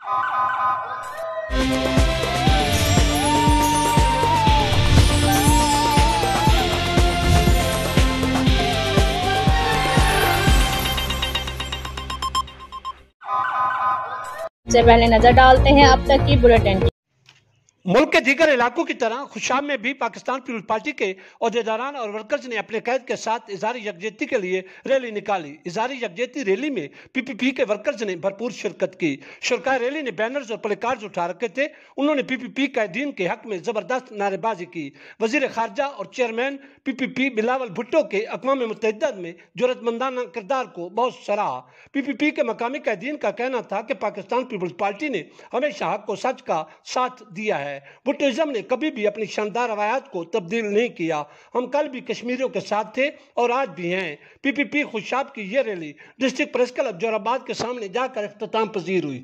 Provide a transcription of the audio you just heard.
से पहले नजर डालते हैं अब तक की बुलेटिन। मुल्क के दीगर इलाकों की तरह खुशाब में भी पाकिस्तान पीपल्स पार्टी के अहदेदारान और वर्कर्स ने अपने कैद के साथ इजहार यकजहती के लिए रैली निकाली। इजहार यकजहती रैली में पीपीपी के वर्कर्स ने भरपूर शिरकत की। शुरकाए रैली ने बैनर्स और प्लेकार्ड्स उठा रखे थे। उन्होंने पीपीपी कैदीन के हक में जबरदस्त नारेबाजी की। वजीर खारजा और चेयरमैन पीपीपी बिलावल भुट्टो के अक़वाम मुत्तहिदा में जुर्रतमंदाना किरदार को बहुत सराहा। पीपीपी के मकामी कैदीन का कहना था कि पाकिस्तान पीपल्स पार्टी ने हमेशा हक व सच का साथ दिया है। भुट्टोइज्म ने कभी भी अपनी शानदार रवायात को तब्दील नहीं किया। हम कल भी कश्मीरियों के साथ थे और आज भी हैं। पीपीपी खुशाब की यह रैली डिस्ट्रिक्ट प्रेस क्लब जोराबाद के सामने जाकर इख्तिताम पजीर हुई।